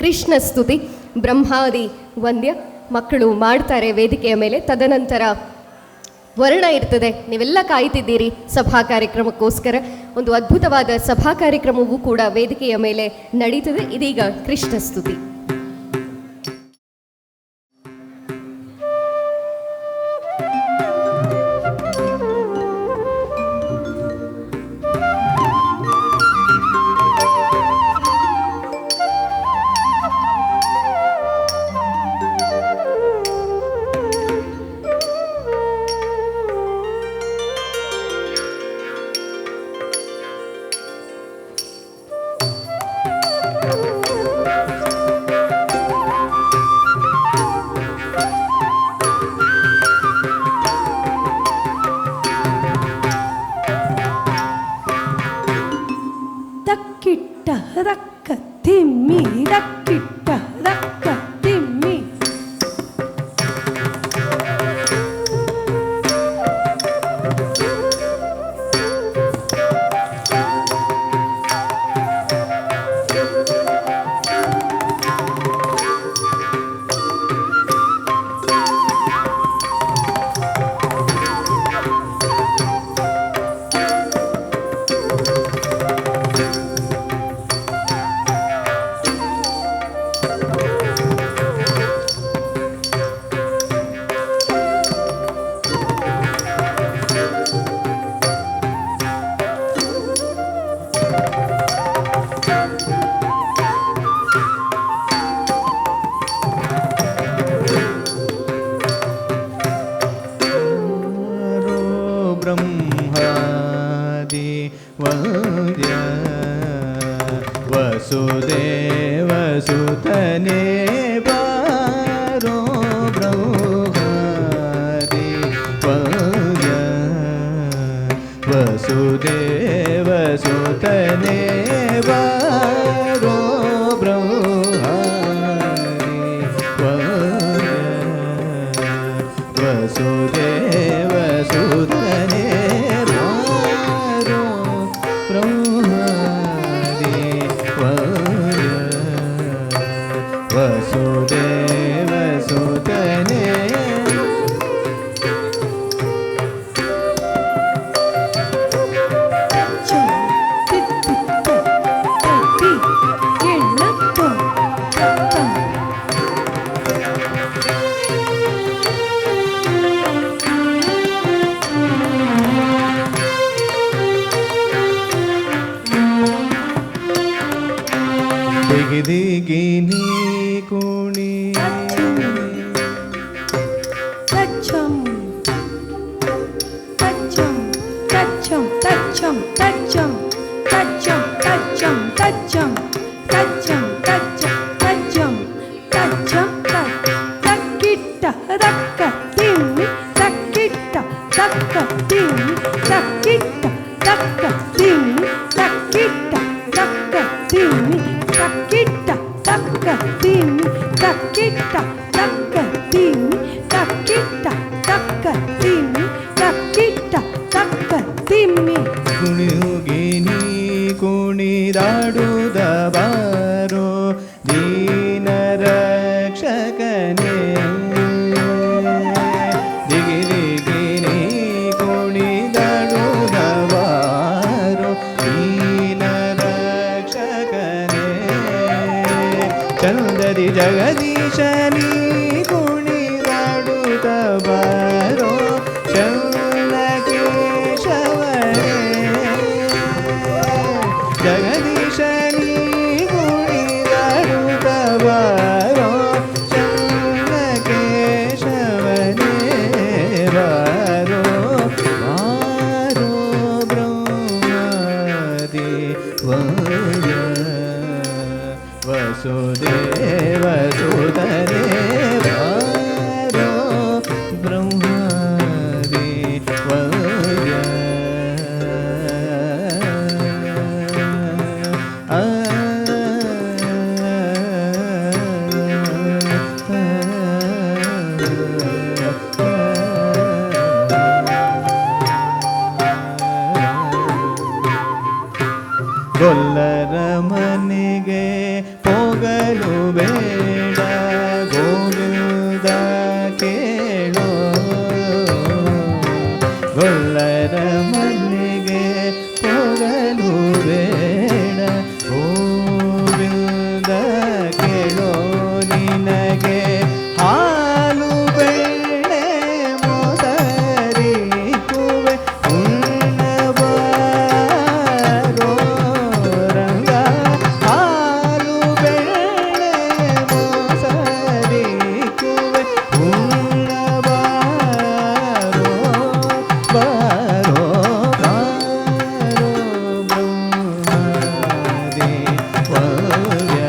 ಕೃಷ್ಣ ಸ್ತುತಿ ಬ್ರಹ್ಮಾದಿ ವಂದ್ಯ ಮಕ್ಕಳು ಮಾಡ್ತಾರೆ ವೇದಿಕೆಯ ಮೇಲೆ. ತದನಂತರ ವರ್ಣ ಇರ್ತದೆ. ನೀವೆಲ್ಲ ಕಾಯ್ತಿದ್ದೀರಿ ಸಭಾ ಕಾರ್ಯಕ್ರಮಕ್ಕೋಸ್ಕರ. ಒಂದು ಅದ್ಭುತವಾದ ಸಭಾ ಕಾರ್ಯಕ್ರಮವೂ ಕೂಡ ವೇದಿಕೆಯ ಮೇಲೆ ನಡೀತದೆ. ಇದೀಗ ಕೃಷ್ಣ ಸ್ತುತಿ. ರಕ್ಕ ತಿಮ್ಮಿ ರಕ್ಕಿಟ್ಟ ರಕ್ಕ ತಿಮ್ಮಿ ಬ್ರಹ್ಮಾದಿ ವಂದ್ಯ ವಸುದೇವ ಸುತನೇ ಬಾರೋ ಬ್ರಹ್ಮಾದಿ ವಂದ್ಯ ವಸುದೇವ ಸುತನೇ ಬಾರೋ ಬ್ರಹ್ಮಾದಿ ವಂದ್ಯ ವಸುದೇವ ಸುತನೇ ಬಾರೋ ಬ್ರಹ್ಮಾದಿ ವಂದ್ಯ ವಸುದೇವ ಸುತನೇ ದಿಗಿನಿ ಕುಣಿ ತಚ್ಚಂ ತಚ್ಚಂ ತಚ್ಚಂ ತಚ್ಚಂ ತಚ್ಚಂ ತಚ್ಚಂ ತಚ್ಚಂ ತಚ್ಚಂ ತಚ್ಚಂ ತಚ್ಚಂ ತಚ್ಚಂ ತಕ್ಕಿಟ್ಟ ರಕ್ಕ ತಿಮ್ಮಿ ತಕ್ಕಿಟ್ಟ ತಕ್ಕ ತಿಮ್ಮಿ ತಕ್ಕಿಟ್ಟ ತಕ್ಕ ತಿಮ್ಮಿ ತಕ್ಕಿಟ್ಟ ತಕ್ಕ ತಿಮ್ಮಿ ತಕ್ಕಿಟ್ಟ ತಕ್ಕ ತಿಮ್ಮಿ ತಕ್ಕಿಟ್ಟ ತಕ್ಕ ತಿಮ್ಮಿ ತಕ್ಕಿಟ್ಟ ತಕ್ಕ ತಿಮ್ಮಿ ತಕ್ಕಿಟ್ಟ ತಕ್ಕ ತಿಮ್ಮಿ ಕುಣಿಯುಗಿನಿ ಕುಣಿದಾಡುದ ಬಾರೋ ದೀನ ರಕ್ಷಕನೇ ದಿಗಿರಿಗಿನಿ ಕುಣಿದಾಡುದ ಬಾರೋ ದೀನ ರಕ್ಷಕನೇ ಚಂದದಿ ಜಗದೀಶನಿ ಕುಣಿದಾಡುತ್ತ ಬಾರೋ ಚನ್ನಕೇಶವನೇ ಜಗದೀಶನಿ ಕುಣಿದಾಡುತ್ತ ಬಾರೋ ಚನ್ನಕೇಶವನೇ ಬಾರೋ ಬಾರೋ ಬ್ರಹ್ಮಾದಿ ವಂದ್ಯ ವಸುದೇವ ಸುತನೇ ಬಾರೋ ಬ್ರಹ್ಮಾದಿ ವಂದ್ಯ ಗೊಲ್ಲರ ಮನೆಗೆ ಹೋಗ ಹೋಗಲು ಬೇಡ ಗೋವಿಂದ ಕೇಳೋ ಗೊಲ್ಲರ ಮನೆಗೆ ಹೋಗಲು ಬೇಡ ಗೋವಿಂದ ಕೇಳೋ ನಿನಗೆ ಹಾಲು ಬೆಣ್ಣೆ ಮೊಸರಿ ಕುವೆ ಉಣ್ಣಬಾರೋ ರಂಗ ಹಾಲು ಬೆಣ್ಣೆ ಮೊಸರಿ ಕುವೆ ಉಣ್ಣಬಾರೋ ಬಾರೋ ಬಾರೋ ಬ್ರಹ್ಮಾದಿ ವವ್ಯ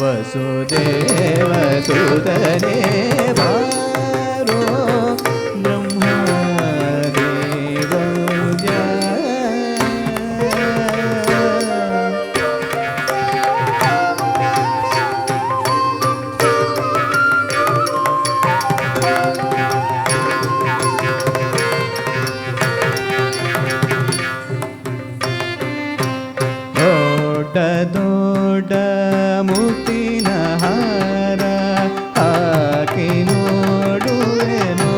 ವಸುದೇವ ಸುತನೇ ಬಾರೋ ಬ್ರಹ್ಮಾದಿ ವವ್ಯ ದೊಡ್ಡ ದೊಡ್ಡ ಮುತ್ತಿನ ಹಾರ ಹಾಕಿ ನೋಡುವೆನೋ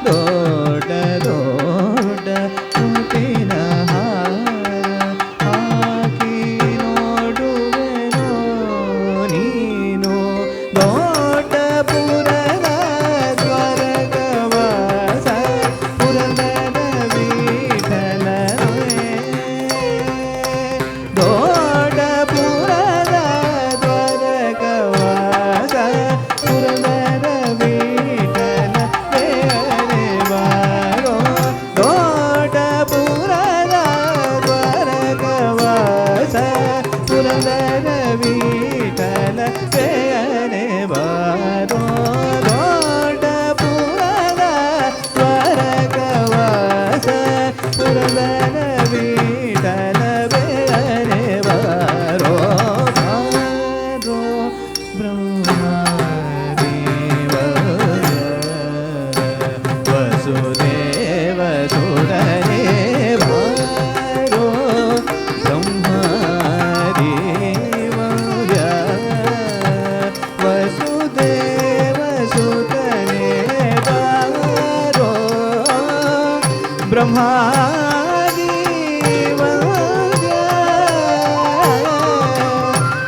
ದೊಡ್ಡ ದೊಡ್ಡ ಮುತ್ತಿನ ಹಾರ ಹಾಕಿ ನೋಡುವೆನೋ ನೀನು ದೊಡ್ಡ ಪುರದ ದ್ವಾರಕವಾಸ ಪುರಂದರ ವಿಠಲನೇ ದೊಡ್ಡ ಪುರದ ದ್ವಾರಕವಾಸ ಪುರಂದರ ವಿಠಲ ಬೇರೆ ಬಾರೋ ದೊಡ್ಡ ಪುರದ ದ್ವಾರಕವಾಸ ಪುರಂದರ ವಿಠಲ ಬೇರೆ ಬಾರೋ ದೊಡ್ಡ ಪುರದ ದ್ವಾರಕವಾಸ ಪುರಂದರ ವಿಠಲ ಬೇರೆ ಬಾರೋ ಬಾರೋ ಬ್ರಹ್ಮದೇವ ವಸುದೇವ ಸುರನೇ ಬಾರೋ ಬ್ರಹ್ಮದೇವ ವಸುದೇವ ಸುತನೇ ಬಾರೋ ಬ್ರಹ್ಮಾದೇವ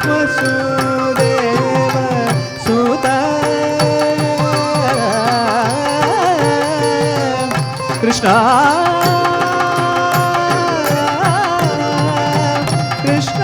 ವಸುದೇವ ಸುತ ಕೃಷ್ಣ ಕೃಷ್ಣ